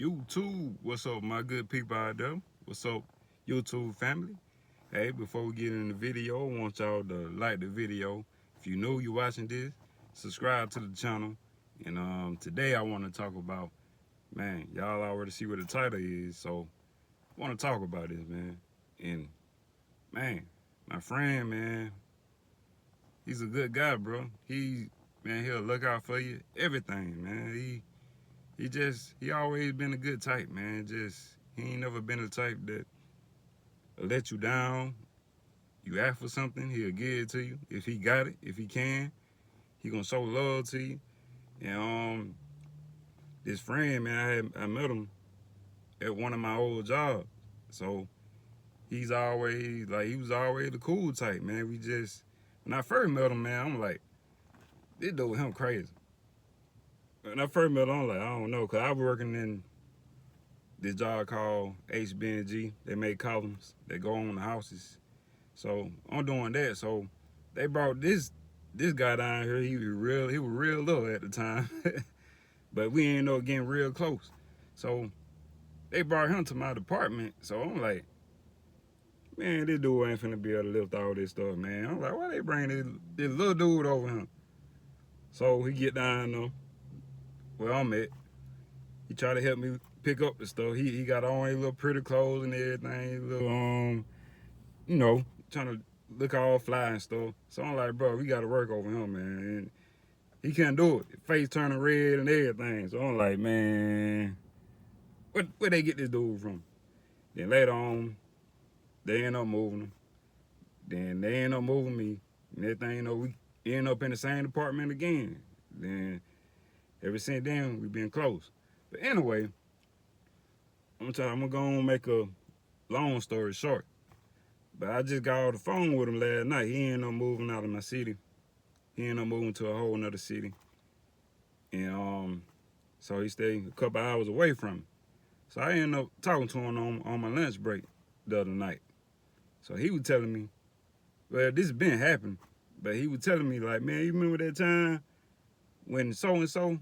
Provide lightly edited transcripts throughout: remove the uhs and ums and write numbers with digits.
YouTube, what's up, my good people out there? What's up, YouTube family? Hey, before we get in the video, I want y'all to like the video. If you know you're watching this, subscribe to the channel. And today I want to talk about, man, y'all already see what the title is, so I want to talk about this, man. And man, my friend, man, he's a good guy, bro. Man, he'll look out for you, everything, man. He always been a good type, man. He ain't never been the type that will let you down. You ask for something, he'll give it to you. If he got it, if he can, he gonna show love to you. And this friend, man, I met him at one of my old jobs. So he was always the cool type, man. When I first met him, man, I'm like, this dude, him crazy. When I first met him, I'm like, I don't know, cause I was working in this job called HB&G. They make columns that go on the houses. So I'm doing that. So they brought this guy down here. He was real low at the time, but we ended up getting real close. So they brought him to my department. So I'm like, man, this dude ain't finna be able to lift all this stuff, man. I'm like, why they bring this little dude over him? So he get down there where I'm at. He try to help me pick up the stuff. He got on his little pretty clothes and everything. Little trying to look all fly and stuff. So I'm like, bro, we got to work over him, man. And he can't do it. Face turning red and everything. So I'm like, man, where they get this dude from? Then later on, they end up moving him. Then they end up moving me. And everything, we end up in the same department again. Then ever since then, we've been close. But anyway, I'm gonna go and make a long story short. But I just got off the phone with him last night. He ended up moving out of my city. He ended up moving to a whole nother city. And so he stayed a couple hours away from me. So I ended up talking to him on my lunch break the other night. So he was telling me, well, this has been happening. But he was telling me, like, man, you remember that time when so-and-so,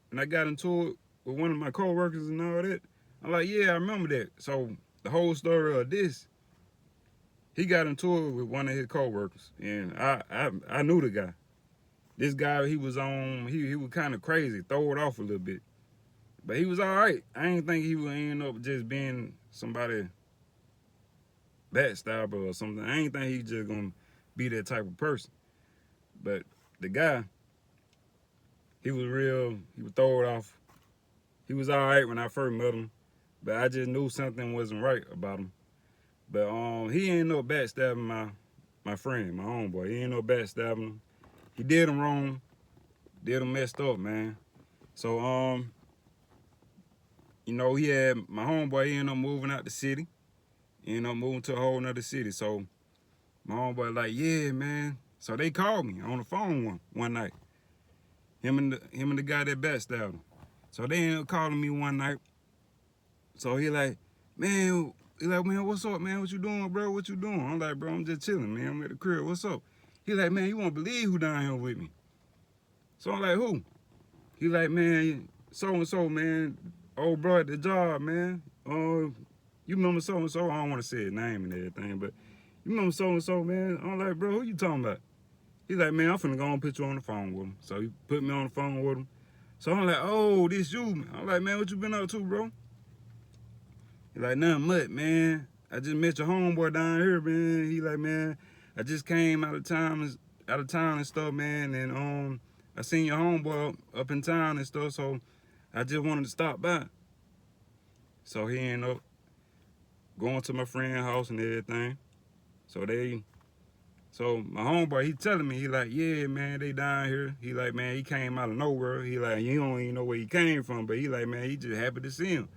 and I got into it with one of my coworkers and all that? I'm like, yeah, I remember that. So the whole story of this, he got into it with one of his coworkers, and I knew the guy. This guy, he was kind of crazy, throw it off a little bit, but he was all right. I didn't think he would end up just being somebody backstabber or something. I didn't think he just gonna be that type of person. But the guy, he was throw it off. He was all right when I first met him, but I just knew something wasn't right about him. But he ended up backstabbing my friend, my homeboy. He ended up backstabbing him. He did him wrong, did him messed up, man. So he had my homeboy. He ended up moving out the city. He ended up moving to a whole nother city. So my homeboy like, yeah, man. So they called me on the phone one night. Him and the guy that backstabbed him. So they ended up calling me one night. So he like, man, what's up, man? What you doing, bro? What you doing? I'm like, bro, I'm just chilling, man. I'm at the crib. What's up? He like, man, you won't believe who down here with me. So I'm like, who? He like, man, so-and-so, man. Old bro at the job, man. You remember so-and-so? I don't want to say his name and everything, but you remember so-and-so, man? I'm like, bro, who you talking about? He like, man, I'm finna go and put you on the phone with him. So he put me on the phone with him. So I'm like, oh, this you. I'm like, man, what you been up to, bro? He like, nothing much, man. I just met your homeboy down here, man. He like, man, I just came out of town and stuff, man. And I seen your homeboy up in town and stuff, so I just wanted to stop by. So he ended up going to my friend's house and everything. So my homeboy, he telling me, he like, yeah, man, they down here. He like, man, he came out of nowhere. He like, you don't even know where he came from, but he like, man, he just happy to see him.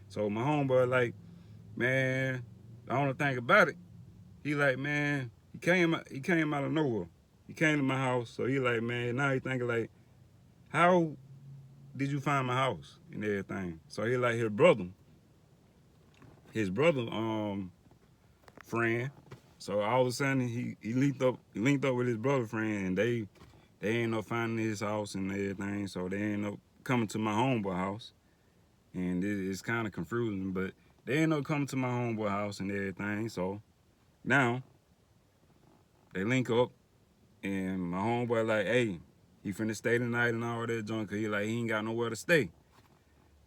So my homeboy like, man, the only thing about it, he like, man, he came out of nowhere. He came to my house, so he like, man, now he thinking like, how did you find my house and everything? So he like his brother friend. So all of a sudden he linked up with his brother friend, and they ended up finding his house and everything. So they ended up coming to my homeboy house, and it's kind of confusing. But they end up coming to my homeboy house and everything. So now they link up, and my homeboy like, hey, he finna stay tonight and all that junk. Cause he like he ain't got nowhere to stay.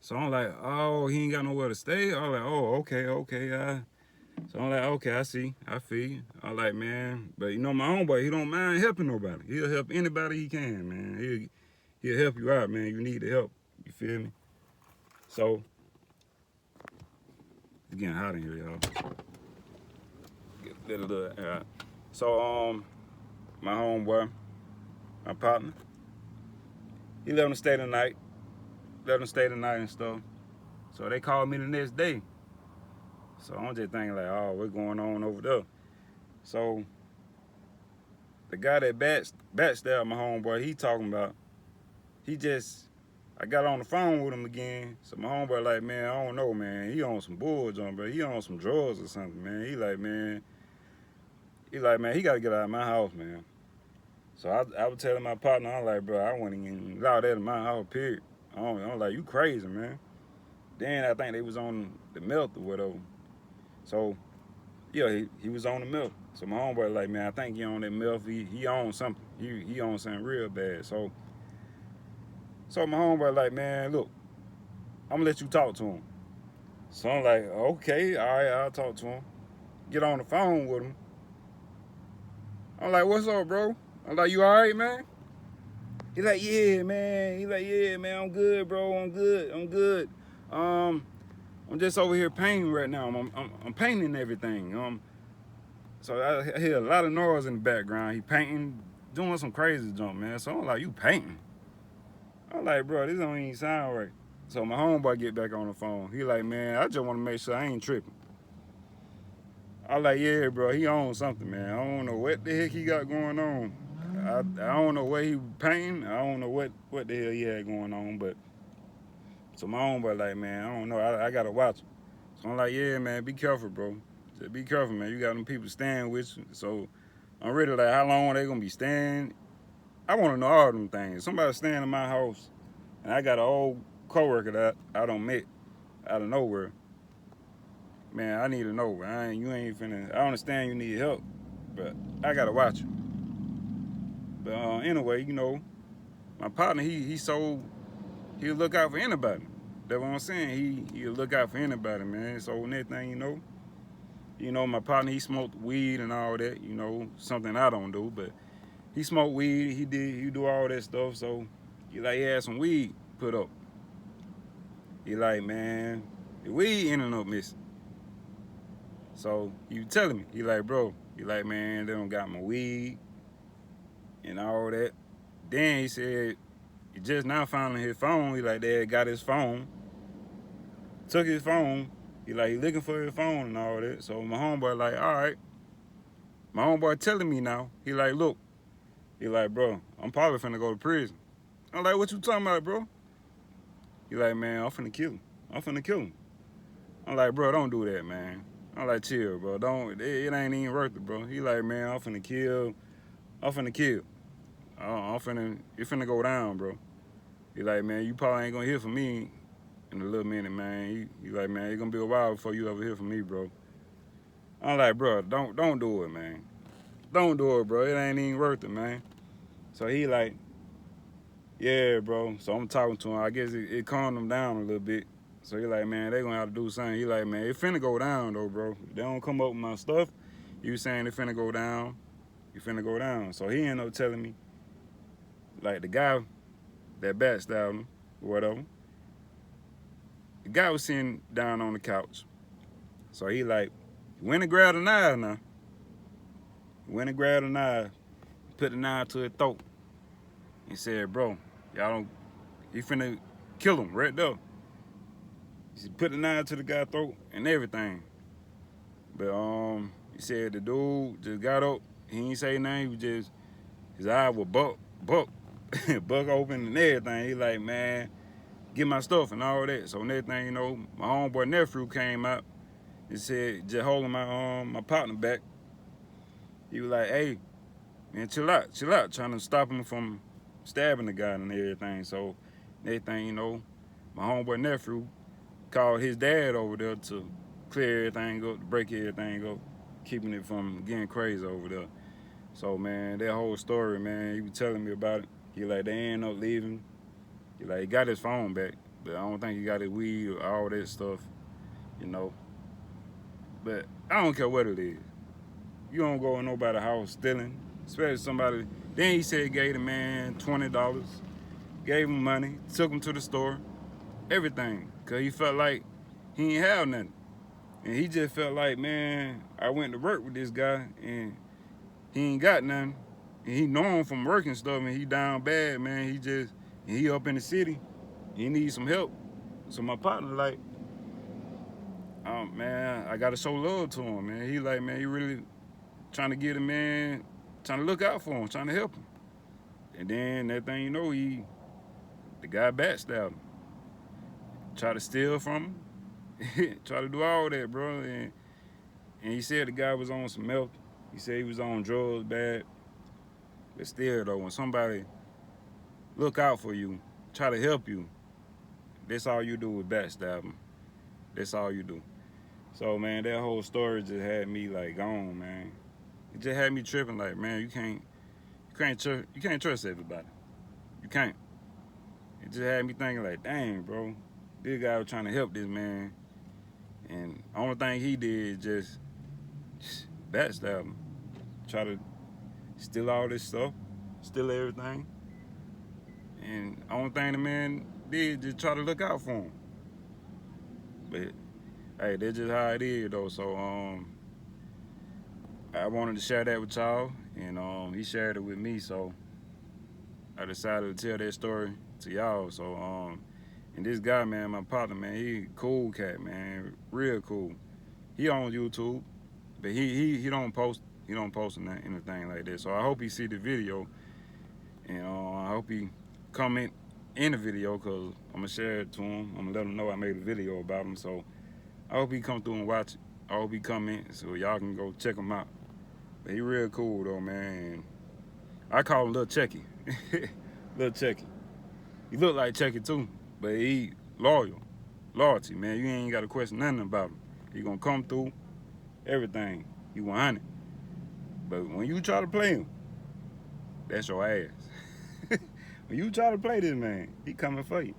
So I'm like, oh, he ain't got nowhere to stay. I'm like, oh, okay. So I'm like, okay, I see, I feel you. I'm like, man, but you know my homeboy, he don't mind helping nobody. He'll help anybody he can, man. He'll help you out, man. You need the help. You feel me? So it's getting hot in here, y'all. Get a little air out. So my homeboy, my partner, he let him stay the night. And stuff. So they called me the next day. So I'm just thinking like, oh, what's going on over there? So the guy that backstabbed my homeboy, he talking about, I got on the phone with him again. So my homeboy like, man, I don't know, man. He on some bull jump, bro. He on some drugs or something, man. He like, man, he got to get out of my house, man. So I was telling my partner, I'm like, bro, I wouldn't even allow that in my house, period. I'm like, you crazy, man. Then I think they was on the milk or whatever. So, yeah, he was on the milk. So my homeboy like, man, I think he on that milk. He on something. He on something real bad. So my homeboy like, man, look, I'm gonna let you talk to him. So I'm like, okay, all right, I'll talk to him. Get on the phone with him. I'm like, what's up, bro? I'm like, you all right, man? He like, yeah, man. I'm good, bro. I'm good. I'm just over here painting right now. I'm painting everything. So I hear a lot of noise in the background. He painting, doing some crazy junk, man. So I'm like, you painting? I'm like, bro, this don't even sound right. So my homeboy get back on the phone. He like, man, I just want to make sure I ain't tripping. I like, yeah, bro, he on something, man. I don't know what the heck he got going on. I don't know what he painting. I don't know what the hell he had going on. But so my homeboy like, man, I don't know. I gotta watch him. So I'm like, yeah, man, be careful, bro. Just be careful, man. You got them people staying with you. So I'm ready, like, how long they gonna be staying? I want to know all them things. Somebody staying in my house, and I got an old coworker that I don't met out of nowhere. Man, I need to know. You ain't finna. I understand you need help, but I gotta watch you. But anyway, you know, my partner, he'll look out for anybody. That's what I'm saying. He'll look out for anybody, man. So next thing you know, my partner, he smoked weed and all that. You know, something I don't do, but he smoked weed. He do all that stuff. So he had some weed put up. He like, man, the weed ended up missing. So he was telling me, he like, bro, man, they don't got my weed and all that. Then he said, he just now found his phone. He like, they got his phone, took his phone. He looking for his phone and all that. So my homeboy like, all right. My homeboy telling me now, he like, look, he like, bro, I'm probably finna go to prison. I'm like, what you talking about, bro? He like, man, I'm finna kill him. I'm like, bro, don't do that, man. I'm like, chill, bro. It ain't even worth it, bro. He like, man, I'm finna kill. It finna go down, bro. He like, man, you probably ain't gonna hear from me in a little minute, man. He like, man, it's gonna be a while before you ever hear from me, bro. I'm like, bro, don't do it, man. Don't do it, bro. It ain't even worth it, man. So he like, yeah, bro. So I'm talking to him. I guess it calmed him down a little bit. So he like, man, they gonna have to do something. He like, man, it finna go down though, bro. If they don't come up with my stuff, you saying it finna go down. You finna go down. So he ended up telling me, like the guy that backstabbed him, or whatever. The guy was sitting down on the couch. So he like, went and grabbed a knife now. Put the knife to his throat. He said, bro, he finna kill him right there. He put the knife to the guy's throat and everything. But he said the dude just got up. He ain't say nothing. He was just, his eye was buck open and everything. He like, man, get my stuff and all that. So next thing you know, my homeboy nephew came out and said, just holding my partner back. He was like, hey, man, chill out, trying to stop him from stabbing the guy and everything. So next thing you know, my homeboy nephew called his dad over there to clear everything up, to break everything up, keeping it from getting crazy over there. So man, that whole story, man, he was telling me about it. He like they end up leaving. He like he got his phone back, but I don't think he got his weed or all that stuff, you know. But I don't care what it is. You don't go in nobody's house stealing, especially somebody. Then he said he gave the man $20, gave him money, took him to the store, everything, cause he felt like he ain't have nothing, and he just felt like, man, I went to work with this guy and he ain't got nothing, and he know him from working stuff, and he down bad, man. He up in the city, he needs some help. So my partner like, man, I gotta show love to him, man. He like, man, he really trying to get a man, trying to look out for him, trying to help him. And then that thing, you know, the guy backstabbed him, try to steal from him, try to do all that, bro. And he said the guy was on some meth. He said he was on drugs bad. But still, though, when somebody look out for you, try to help you, that's all you do with backstabbing. That's all you do. So, man, that whole story just had me, like, gone, man. It just had me tripping, like, man, you can't trust everybody. You can't. It just had me thinking, like, dang, bro, this guy was trying to help this man, and the only thing he did is just backstab him, try to steal all this stuff, steal everything, and the only thing the man did just try to look out for him. But hey, that's just how it is, though. So I wanted to share that with y'all, and he shared it with me, so I decided to tell that story to y'all. So and this guy, man, my partner, man, he cool cat, man, real cool. He on YouTube, but he don't post anything like that. So I hope he see the video, and I hope he comment in the video, cause I'm gonna share it to him. I'm gonna let him know I made a video about him. So I hope he come through and watch it. I hope he comment so y'all can go check him out. But he real cool though, man. I call him Little Chucky. Little Chucky. He look like Chucky too, but he loyalty, man. You ain't got to question nothing about him. He gonna come through everything. He 100. But when you try to play him, that's your ass. When you try to play this man, he coming for you.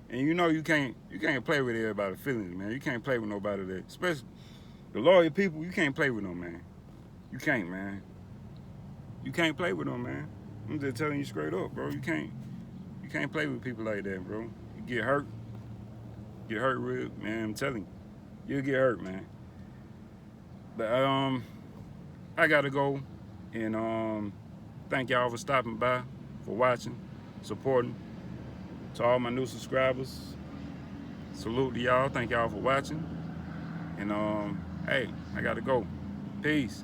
And you know you can't play with everybody's feelings, man. You can't play with nobody that, especially the loyal people. You can't play with them, man. You can't, man. You can't play with them, man. I'm just telling you straight up, bro. You can't play with people like that, bro. You get hurt real, man. I'm telling you, you'll get hurt, man. But I gotta go, and thank y'all for stopping by, for watching, supporting. To all my new subscribers, salute to y'all. Thank y'all for watching. And hey, I gotta go. Peace.